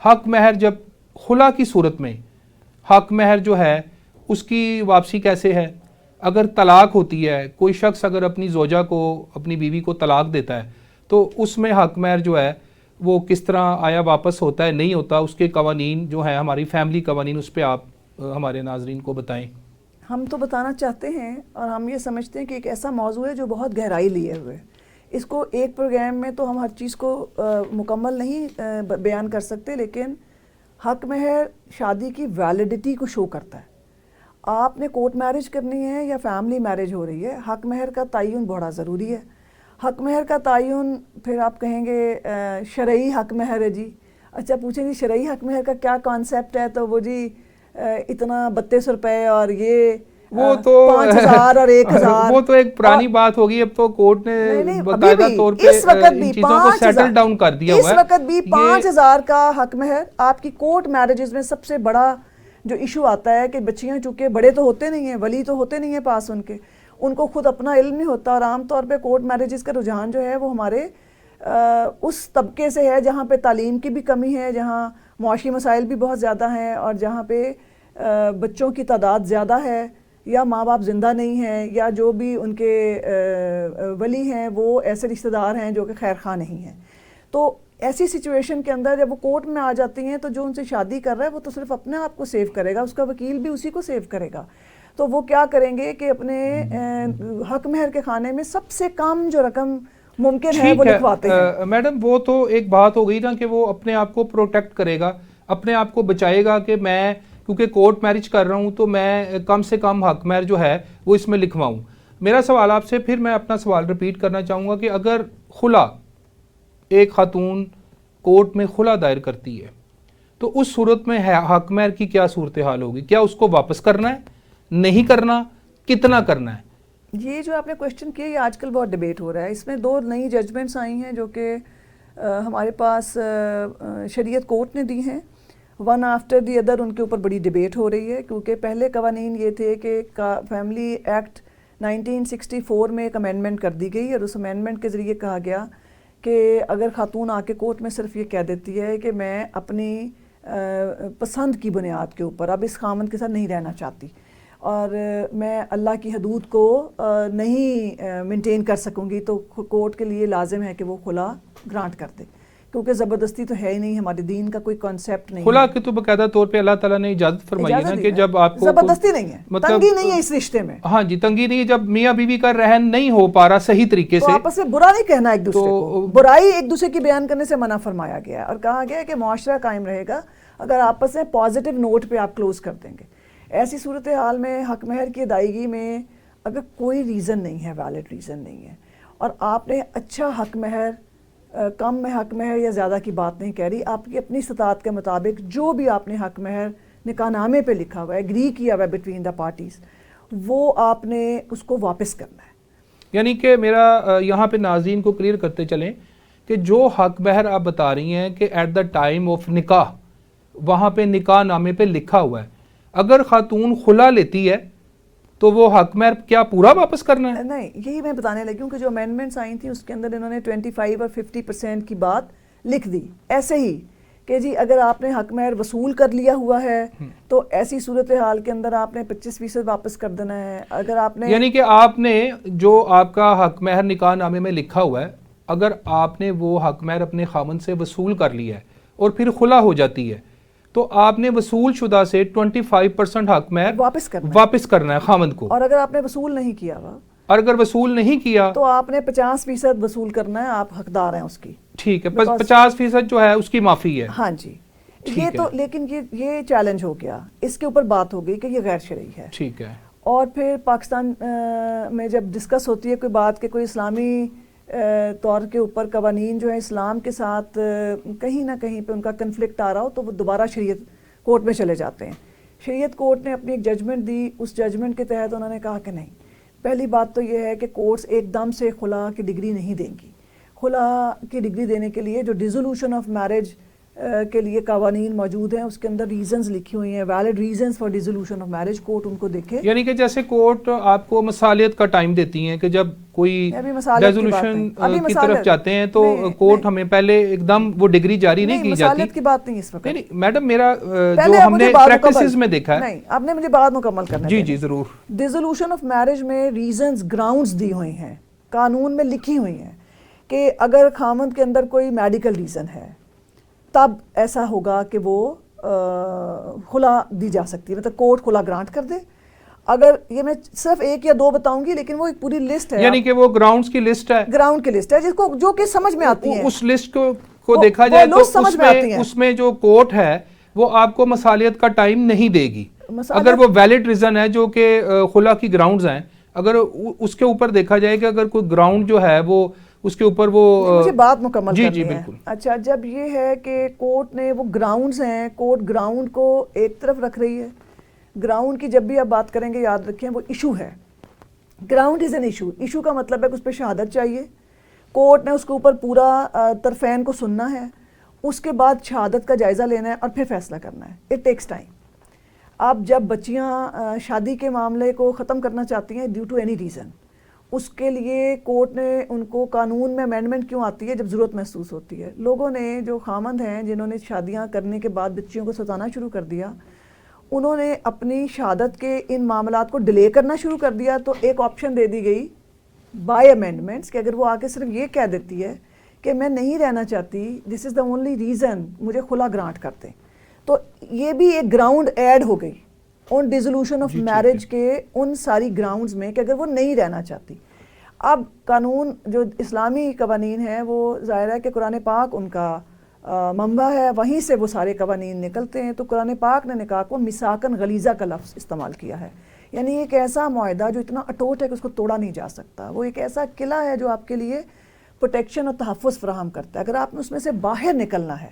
حق مہر جب خلا کی صورت میں حق مہر جو ہے اس کی واپسی کیسے ہے؟ اگر طلاق ہوتی ہے، کوئی شخص اگر اپنی زوجہ کو، اپنی بیوی کو طلاق دیتا ہے تو اس میں حق مہر جو ہے وہ کس طرح آیا واپس ہوتا ہے، نہیں ہوتا، اس کے قوانین جو ہیں ہماری فیملی قوانین، اس پہ آپ ہمارے ناظرین کو بتائیں۔ ہم تو بتانا چاہتے ہیں اور ہم یہ سمجھتے ہیں کہ ایک ایسا موضوع ہے جو بہت گہرائی لیے ہوئے، اس کو ایک پروگرام میں تو ہم ہر چیز کو مکمل نہیں بیان کر سکتے، لیکن حق مہر شادی کی ویلڈیٹی کو شو کرتا ہے۔ آپ نے کورٹ میرج کرنی ہے یا فیملی میرج ہو رہی ہے، حق مہر کا تعین بڑا ضروری ہے۔ حق مہر کا تعین پھر آپ کہیں گے شرعی حق مہر ہے جی، اچھا پوچھیں جی شرعی حق مہر کا کیا کانسیپٹ ہے، تو وہ جی اتنا 32 روپے اور یہ وہ تو 5000 اور 1000، وہ تو ایک پرانی بات ہوگی، اب تو کورٹ نے باقاعدہ طور پہ اس وقت بھی ان چیزوں کو سیٹل ڈاؤن کر دیا ہوا ہے۔ اس وقت بھی 5000 کا حق مہر آپ کی کورٹ میرجز میں سب سے بڑا جو ایشو آتا ہے کہ بچیاں چونکہ بڑے تو ہوتے نہیں ہیں، ولی تو ہوتے نہیں ہیں پاس ان کو خود اپنا علم نہیں ہوتا، اور عام طور پہ کورٹ میرجز کا رجحان جو ہے وہ ہمارے اس طبقے سے ہے جہاں پہ تعلیم کی بھی کمی ہے، جہاں معاشی مسائل بھی بہت زیادہ ہیں، اور جہاں پہ بچوں کی تعداد زیادہ ہے، یا ماں باپ زندہ نہیں ہیں، یا جو بھی ان کے ولی ہیں وہ ایسے رشتہ دار ہیں جو کہ خیر خواہ نہیں ہیں۔ تو ایسی سچویشن کے اندر جب وہ کورٹ میں آ جاتی ہیں تو جو ان سے شادی کر رہا ہے وہ تو صرف اپنے آپ کو سیو کرے گا، اس کا وکیل بھی اسی کو سیو کرے گا، تو وہ کیا کریں گے کہ اپنے حق مہر کے خانے میں سب سے کم جو رقم ممکن ہے وہ لکھواتے ہیں۔ میڈم وہ تو ایک بات ہو گئی نا کہ وہ اپنے آپ کو پروٹیکٹ کرے گا، اپنے آپ کو بچائے گا کہ میں کیونکہ کورٹ میرج کر رہا ہوں تو میں کم سے کم حق مہر جو ہے وہ اس میں لکھواؤں۔ میرا سوال آپ سے پھر میں اپنا سوال ریپیٹ کرنا چاہوں گا کہ اگر خلا ایک خاتون کورٹ میں خلا دائر کرتی ہے تو اس صورت میں حق مہر کی کیا صورتحال ہوگی؟ کیا اس کو واپس کرنا ہے، نہیں کرنا، کتنا کرنا ہے؟ یہ جو آپ نے کوشچن کیا یہ آج کل بہت ڈیبیٹ ہو رہا ہے، اس میں 2 نئی ججمنٹس آئی ہیں جو کہ ہمارے پاس شریعت کورٹ نے دی ہیں، ون آفٹر دی ادر ان کے اوپر بڑی ڈیبیٹ ہو رہی ہے، کیونکہ پہلے قوانین یہ تھے کہ فیملی ایکٹ 1964 میں ایک امینڈمنٹ کر دی گئی، اور اس امینڈمنٹ کے ذریعے کہا گیا کہ اگر خاتون آ کے کورٹ میں صرف یہ کہہ دیتی ہے کہ میں اپنی پسند کی بنیاد کے اوپر اب اس خامند کے ساتھ نہیں رہنا چاہتی اور میں اللہ کی حدود کو نہیں مینٹین کر سکوں گی، تو کورٹ کے لیے لازم ہے کہ وہ خلا گرانٹ کر دے، کیونکہ زبردستی تو ہے ہی نہیں، ہمارے دین کا کوئی کانسیپٹ نہیں۔ خلا کے تو باقاعدہ طور پہ اللہ تعالیٰ نے اجازت فرمائی ہے نا کہ جب آپ کو زبردستی نہیں ہے، تنگی نہیں ہے اس رشتے میں، ہاں جی تنگی نہیں ہے، جب میاں بیوی کا رہن نہیں ہو پا رہا صحیح طریقے سے، تو آپس میں برا نہیں کہنا ایک دوسرے کو، برائی ایک دوسرے کی بیان کرنے سے منع فرمایا گیا ہے، اور کہا گیا ہے کہ معاشرہ قائم رہے گا اگر آپس میں پازیٹیو نوٹ پہ آپ کلوز کر دیں گے۔ ایسی صورتحال میں حق مہر کی ادائیگی میں اگر کوئی ریزن نہیں ہے، ویلڈ ریزن نہیں ہے، اور آپ نے اچھا حق مہر، کم میں حق مہر یا زیادہ کی بات نہیں کہہ رہی، آپ کی اپنی استطاعت کے مطابق جو بھی آپ نے حق مہر نکاح نامے پہ لکھا ہوا ہے، ایگری کیا ہوا ہے بٹوین دا پارٹیز، وہ آپ نے اس کو واپس کرنا ہے۔ یعنی کہ میرا یہاں پہ ناظرین کو کلیئر کرتے چلیں کہ جو حق مہر آپ بتا رہی ہیں کہ ایٹ دا ٹائم آف نکاح وہاں پہ نکاح نامے پہ لکھا ہوا ہے، اگر خاتون خلا لیتی ہے تو وہ حق مہر کیا پورا واپس کرنا ہے؟ نہیں، یہی میں بتانے لگی ہوں کہ جو امینڈمنٹس آئی تھیں اس کے اندر انہوں نے 25 اور 50% کی بات لکھ دی، ایسے ہی کہ جی اگر آپ نے حق مہر وصول کر لیا ہوا ہے تو ایسی صورتحال کے اندر آپ نے 25% واپس کر دینا ہے۔ اگر آپ نے یعنی کہ آپ نے جو آپ کا حق مہر نکاح نامے میں لکھا ہوا ہے، اگر آپ نے وہ حق مہر اپنے خامن سے وصول کر لیا ہے اور پھر خلا ہو جاتی ہے تو آپ نے وصول شدہ سے 25% حق مہر واپس کرنا ہے خامند کو، اور اگر آپ نے وصول نہیں کیا ہوا، اور اگر وصول نہیں کیا تو آپ نے 50% وصول کرنا ہے، آپ حقدار ہیں اس کی۔ ٹھیک ہے، 50% جو ہے اس کی معافی ہے۔ ہاں جی، یہ تو لیکن یہ چیلنج ہو گیا، اس کے اوپر بات ہو گئی کہ یہ غیر شرعی ہے۔ ٹھیک ہے، اور پھر پاکستان میں جب ڈسکس ہوتی ہے کوئی بات کہ کوئی اسلامی طور کے اوپر قوانین جو ہیں اسلام کے ساتھ کہیں نہ کہیں پہ ان کا کنفلکٹ آ رہا ہو تو وہ دوبارہ شریعت کورٹ میں چلے جاتے ہیں۔ شریعت کورٹ نے اپنی ایک ججمنٹ دی، اس ججمنٹ کے تحت انہوں نے کہا کہ نہیں، پہلی بات تو یہ ہے کہ کورٹس ایک دم سے خلا کی ڈگری نہیں دیں گی۔ خلا کی ڈگری دینے کے لیے جو ڈیزولوشن آف میرج کے لیے قوانین موجود ہیں اس کے اندر ریزنز لکھی ہوئی ہیں، valid reasons for dissolution of marriage, court ان کو دیکھے۔ یعنی کہ جیسے کورٹ آپ کو مصالحت کا ٹائم دیتی ہیں کہ جب کوئی ابھی مسالت کی بات ریزولوشن نہیں. ابھی کی طرف مسالت جاتے ہیں تو کورٹ ہمیں پہلے ایک دم وہ ڈگری جاری نہیں کی جاتی. مسالت کی بات نہیں اس وقت. نہیں میڈم میرا جو ہم نے پریکٹسز میں دیکھا ہے. نہیں آپ نے مجھے بات مکمل کرنا. جی جی ضرور. ڈیزولوشن آف میرج میں ریزنز گراؤنڈز دی ہوئی ہیں, قانون میں لکھی ہوئی ہیں کہ اگر خامند کے اندر کوئی میڈیکل ریزن ہے تب ایسا ہوگا کہ وہ خلا دی جا سکتی ہے, مطلب کورٹ خلا گرانٹ کر دے. اگر یہ میں صرف ایک یا دو بتاؤں گی لیکن وہ ایک پوری لسٹ ہے, یعنی کہ وہ گراؤنڈز کی لسٹ ہے, گراؤنڈ کی لسٹ ہے جس کو جو کہ سمجھ میں آتی ہے. اس لسٹ کو دیکھا جائے تو اس میں جو کورٹ ہے وہ آپ کو مصالحت کا ٹائم نہیں دے گی اگر وہ ویلڈ ریزن ہے جو کہ خلا کی گراؤنڈز ہیں. اگر اس کے اوپر دیکھا جائے کہ اگر کوئی گراؤنڈ جو ہے وہ اس کے اوپر وہ مجھے بات مکمل کرنی ہے. جی بالکل. اچھا جب یہ ہے کہ کورٹ نے وہ گراؤنڈز ہیں, کورٹ گراؤنڈ کو ایک طرف رکھ رہی ہے. گراؤنڈ کی جب بھی آپ بات کریں گے یاد رکھیں وہ ایشو ہے. Ground is an issue. Issue کا مطلب ہے کہ اس پہ شہادت چاہیے. کورٹ نے اس کے اوپر پورا طرفین کو سننا ہے, اس کے بعد شہادت کا جائزہ لینا ہے اور پھر فیصلہ کرنا ہے. It takes time. آپ جب بچیاں شادی کے معاملے کو ختم کرنا چاہتی ہیں ڈیو ٹو اینی ریزن, اس کے لیے کورٹ نے ان کو قانون میں امینڈمنٹ کیوں آتی ہے جب ضرورت محسوس ہوتی ہے. لوگوں نے جو خامند ہیں جنہوں نے شادیاں کرنے کے بعد بچیوں کو ستانا شروع کر دیا, انہوں نے اپنی شہادت کے ان معاملات کو ڈیلے کرنا شروع کر دیا. تو ایک آپشن دے دی گئی بائی امینڈمنٹس کہ اگر وہ آ کے صرف یہ کہہ دیتی ہے کہ میں نہیں رہنا چاہتی, دس از دا اونلی ریزن, مجھے خلا گرانٹ کرتے, تو یہ بھی ایک گراؤنڈ ایڈ ہو گئی آن ڈیزولوشن آف میرج کے ان ساری گراؤنڈز میں کہ اگر وہ نہیں رہنا چاہتی. اب قانون جو اسلامی قوانین ہیں وہ ظاہر ہے کہ قرآن پاک ان کا منبع ہے, وہیں سے وہ سارے قوانین نکلتے ہیں. تو قرآن پاک نے نکاح کو میثاقاً غلیظہ کا لفظ استعمال کیا ہے, یعنی ایک ایسا معاہدہ جو اتنا اٹوٹ ہے کہ اس کو توڑا نہیں جا سکتا. وہ ایک ایسا قلعہ ہے جو آپ کے لیے پروٹیکشن اور تحفظ فراہم کرتا ہے. اگر آپ نے اس میں سے باہر نکلنا ہے